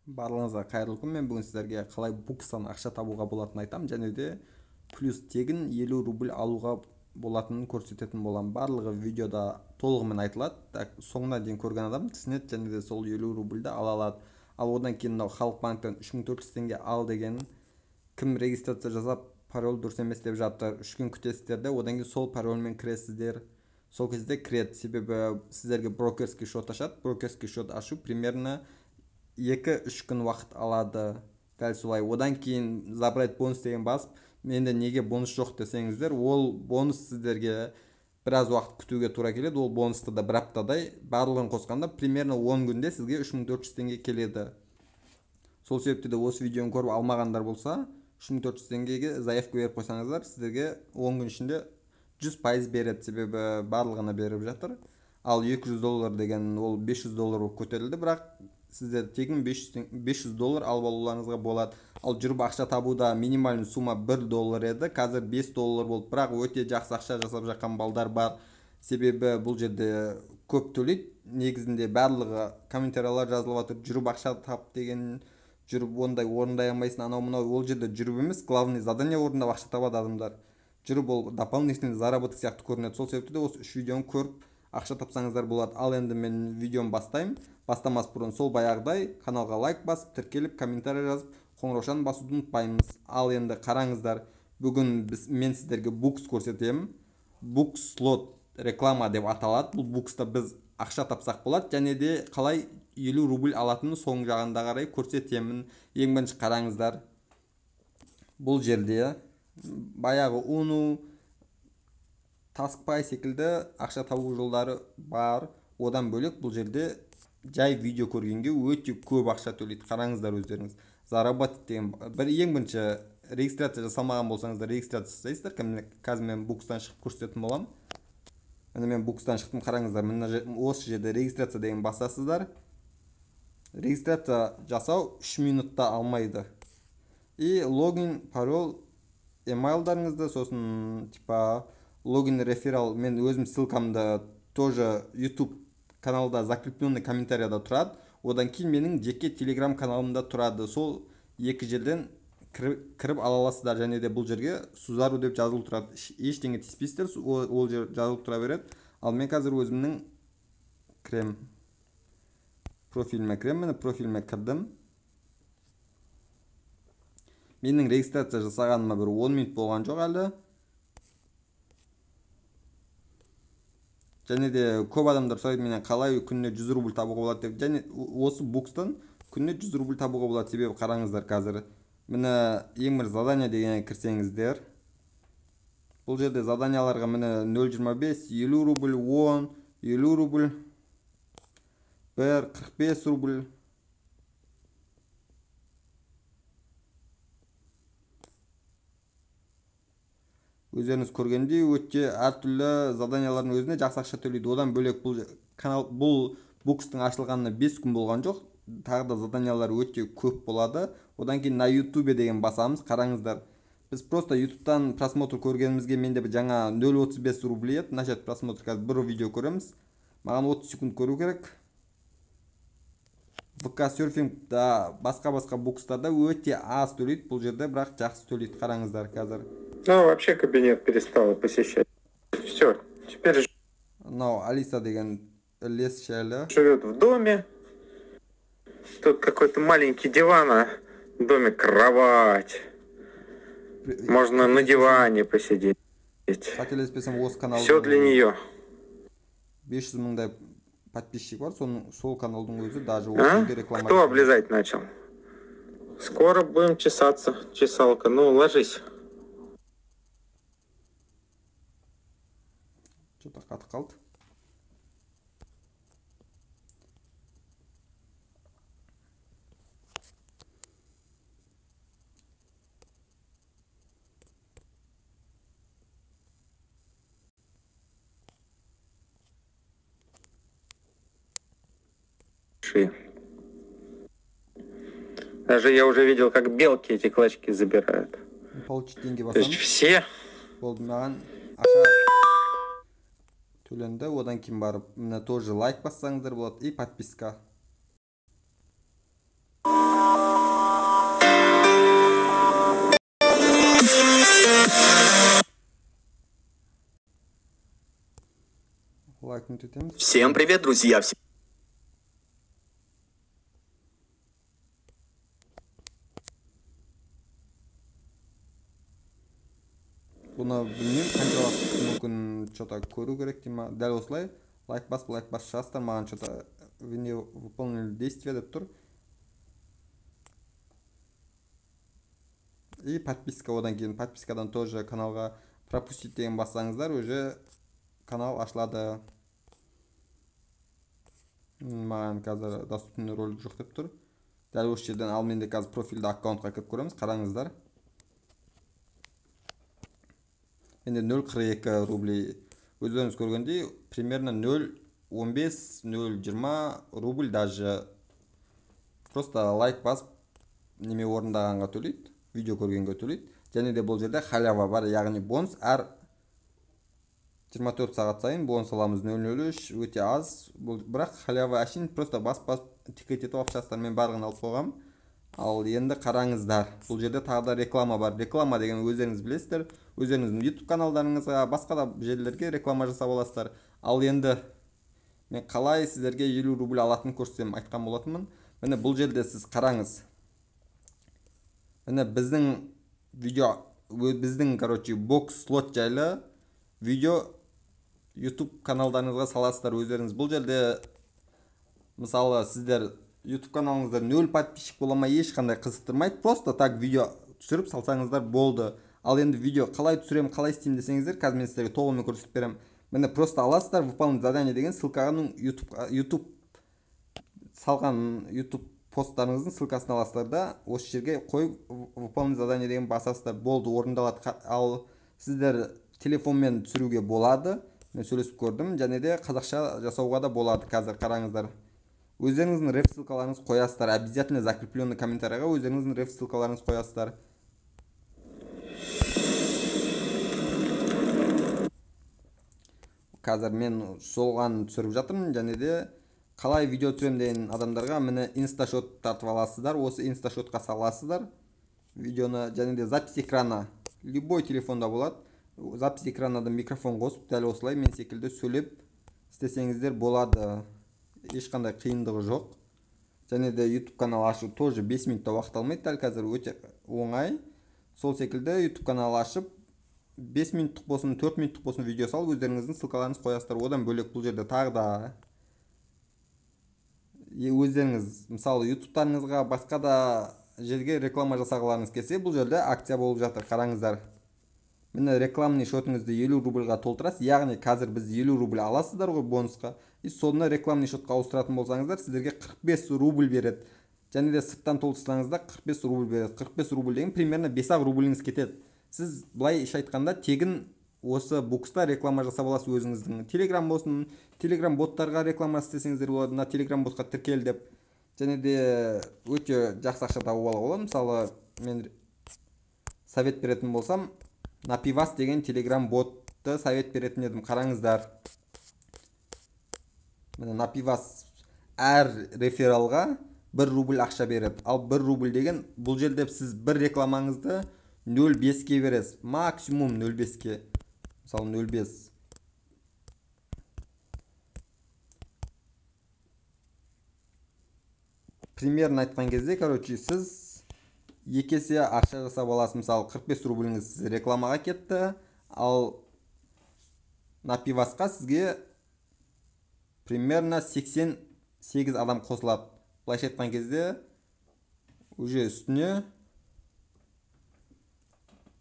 Барлығыңызға қайырлы күн. Мен бүгін сіздерге қалай букстан ақша табуға болатынын айтамын, және де плюс тегін 50 рубль алуға болатынын көрсететін боламын. Барлығы видеода толығымен айтылады. Так, соңына дейін көрген адам түсінеді, және де сол 50 рубльді ала алады. Ал одан кейін мынау Халық банктен 3400 теңге ал деген кім регистрация жасап пароль дұрыс емес деп жатыр. 3 күн күтесіздер де, одан кейін сол парольмен кіресіздер. Сол кезде кіреді, себебі сіздерге брокерский счет ашады. Брокерский счет ашу примерно 2-3 күн уақыт алады. Дәл солай. Одан кейін забрать бонус деген басып, менде неге бонус жоқ десеңіздер, ол бонус сіздерге біраз уақыт күтуге тура келеді. Ол бонусты да бір аптадай барлығын қосқанда примерно 10 күнде сізге 3400 теңге келеді. Сол себепті де осы видеоны көріп алмағандар болса, 3400 теңгеге заявка беріп қойсаңыздар, сіздерге 10 күн ішінде 100% береді, себебі барлығына беріп жатыр. Ал 200 доллар деген ол 500 доллар болып көтерілді, бірақ сіздер тегін 500 доллар алып алуларыңызға болады. Ал жүріп ақша табуда минимальный сумма 1 доллар еді, қазір 5 доллар болды. Бірақ өте жақсы ақша жасап жатқан балдар бар. Себебі бұл жерде көп төлейді. Негізінде барлығы комментариялар жазылып жатыр, жүріп ақша тап деген, жүріп ондай орындай алмайсың, анау мынау. Ол жерде жүріп емес, главный задание орындап ақша табады адамдар. Жүріп ол дополнительный заработок сияқты көрінеді. Сол себепті де осы 3 видеоны көріп ақша тапсаңыздар болады. Ал енді мен видеоны бастаймын. Бастамас бұрын сол баяғыдай каналға лайк басып, тіркеліп, комментарий жазып, қоңыраушаны басуды ұмытпаймыз. Ал енді қараңыздар, бүгін мен сіздерге букс көрсетемін. Букс слот реклама деп аталады. Бұл букста біз ақша тапсақ болады, және де қалай 50 рубль алатынын соң жағында қарай көрсетемін. Ең бірінші қараңыздар. Бұл жерде баяғы Уну, Таскпай секілді ақша табу жолдары бар. Одан бөлек бұл жерде жай видео көргенге өте көп ақша төлейді. Қараңыздар өздеріңіз. Заработать деген бір ең бірінші регистрация жасамаған болсаңыздар регистрация жасайсыздар. Қазір мен букстан шығып көрсететін боламын. Мен букстан шықтым, қараңыздар. Осы жерде регистрация деген басасыздар. Регистрация жасау 3 минутта алмайды. И логин, пароль, емайлдарыңызды, сосын типа логин, реферал, мен өзім ссылкамды тоже YouTube каналда закрепленный комментарияда тұрады. Одан кейін менің жеке телеграм каналымда тұрады. Сол екі жерден кіріп ала аласыздар, және де бұл жерге Сузару деп жазылып тұрады. Ештеңе тиіспейсіздер, ол жер жазылып тұра береді. Ал мен қазір өзімнің профиліме кірем, мені профиліме кірдім. Менің регистрация жасағаныма бір 10 минут болған жоқ әлі. Және де көп адамдар сұрайды менен қалай күніне 100 рубль табуға болады деп. Және осы букстан күніне 100 рубль табуға болады. Себебі қараңыздар қазір. Міне ең бір задание дегенге кірсеңіздер. Бұл жерде заданияларға міне 0.25, 50 рубль, 10, 50 рубль, 1, 45 рубль. Өздеріңіз көргендей өте әртүрлі заданиялардың өзіне жақсы ақша төлейді. Одан бөлек бұл букстың ашылғанына 5 күн болған жоқ. Тағы да заданиялар өте көп болады. Одан кейін на YouTube деген басамыз. Қараңыздар. Біз просто YouTube'дан просмотр көргенімізге менде жаңа 0.35 рубль еді. Начать просмотр, қазір бір видео көреміз. Маған 30 секунд көру керек. ВК серфингда басқа букстарда өте аз төлейді. Бұл жерде бірақ жақсы төлейді. Қараңыздар қазір. Ну, вообще кабинет перестала посещать. Все, теперь Алиса деген лес шәлі. живет в доме. Тут какой-то маленький диван, а в доме кровать. Можно на диване посидеть. Қателеспесем осы каналдың Все для нее. 500 мыңдай подписчик бар, сол каналдың өзі даже осы реклама. Кто облизать начал? Скоро будем чесаться, чесалка. Ну, ложись. Что-то қатып қалды. Даже я уже видел, как белки эти клочки забирают. Получить деньги То есть все. Болды маған ақша төленді. Одан кейін барып, міне тоже лайк бассаңыздар болады и подписка. лайкнуть етеміз. Всем привет, друзья! Бұны білмеймін, қанша уақыт мүмкін что-то көру керек дей ма. Дәл осылай лайк басып шығасыздар, маған что-то вы не выполнили действие деп тұр. И подписка, одан кейін подпискадан тоже каналға пропустить деген бассаңыздар, уже канал ашылады. Маған қазір доступный ролик жоқ деп тұр. Дәл осы жерден ал менде қазір профильді аккаунтқа кіріп көреміз, қараңыздар. Менде 0,42 рублей. Өздеріңіз көргендей, примерно 0,15, 0,20 рубль даже. Просто лайк басып, неме орындағанға төлейді, видео көргенге төлейді. Және де бұл жерде халява бар, яғни бонус әр 24 сағат сайын бонус аламыз 0,03, өте аз. Бірақ халява әшейін просто басып тикет етіп ақшастар, мен барлығын алып қойғам. Ал енді қараңыздар, бұл жерде тағы да реклама бар. Реклама деген өздеріңіз білесіздер, өздеріңіздің YouTube каналдарыңызға, басқа да жерлерге реклама жасап аласыздар. Ал енді мен қалай сіздерге 50 рубль алатын көрсетем айтқан болатынмын. Міне бұл жерде сіз қараңыз. Міне біздің бокс слот жайлы видео YouTube каналдарыңызға саласыздар өздеріңіз. Бұл жерде мысалы сіздер YouTube каналыңызда 0 подписчик бола ешқандай қызықтырмайды. Просто так видео түсіріп салсаңыздар болды. Ал енді видео қалай түсірем, қалай істеймін десеңіздер, қазір мен сіздерге толығымен көрсетіп беремін. Міне просто аласыздар, выполнить задание деген ссылканың YouTube салған YouTube посттарыңыздың ссылкасын аласыздар да, осы жерге қойып выполнить задание деген басасыздар, болды, орындалады. Ал сіздер телефонмен түсіруге болады. Мен сөйлесіп көрдім, және де қазақша жасауға да болады. Қазір қараңыздар. Өздеріңіздің реф ссылкаларыңыз қоясыздар. Обязательно закрепленный комментарийға өздеріңіздің реф ссылкаларыңыз қоясыздар. Қазір мен солған түсіріп жатырмын, және де қалай видео түсірем деген адамдарға міне инсташот тартып аласыздар. Осы инсташотқа саласыздар видеоны, және де запись экрана любой телефонда болады. Запись экранада микрофон қосып, дәл осылай мен секілді сөйлеп істесеңіздер болады. Ешқандай қиындығы жоқ. Және де YouTube канал ашу тоже 5 минутта уақыт алмайды, дәл қазір өте оңай. Сол секілді YouTube канал ашып 5 минуттық болсын, 4 минуттық болсын видео салып, өздеріңіздің ссылкаларыңыз қоясыздар. Одан бөлек бұл жерде тағы да өздеріңіз мысалы YouTube'тарыңызға басқа да жерге реклама жасағыларыңыз келсе, бұл жерде акция болып жатыр, қараңыздар. Міне рекламный шотыңызды 50 рубльға толтырасыз, яғни қазір біз 50 рубль аласыздар ғой бонусқа. И соны рекламный шотқа ауыстыратын болсаңыздар, сіздерге 45 рубль береді. Және де сырттан толтырсаңызда 45 рубль береді. 45 рубль деген примерно 5 рубльіңіз кетеді. Сіз былай айтқанда тегін осы бокста реклама жасап аласыз өзіңіздің. Telegram болсын, Telegram боттарға реклама істесеңіздер болады, мына Telegram ботқа тіркел деп. Және де өте жақсы ақша тауып алуға болады. Мысалы, мен совет беретін болсам, Напивас деген Telegram ботты совет беретін едім, қараңыздар. Міне Напивас әр рефералға 1 рубль ақша береді. Ал 1 рубль деген бұл жерде сіз бір рекламаңызды 0,5-ке бересіз. Максимум 0,5-ке. Мысалы 0,5. Примерно айтқан кезде, сіз 2 есе ақша жасап аласыз. Мысалы 45 рубльіңіз рекламаға кетті, ал Напивасқа сізге примерно 88 адам қосылады. Былайша айтқан кезде уже үстіне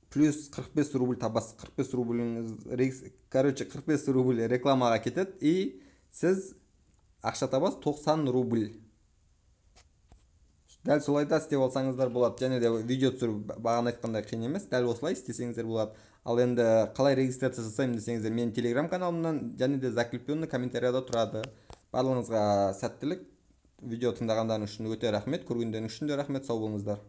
плюс 45 рубль табасыз. 45 рубльіңіз, 45 рубль рекламаға кетеді, и сіз ақша табасыз 90 рубль. Дәл солайда істеп алсаңыздар болады. Және де видео түсіру бағана айтқандай қиын емес, дәл осылай істесеңіздер болады. Ал енді қалай регистрация жасаймын десеңіздер, мен Telegram каналымнан және де закрепленный комментарияда тұрады. Барлығыңызға сәттілік. Видео тыңдағандарыңыз үшін өте рахмет, көргендеріңіз үшін де рахмет, сау болыңыздар.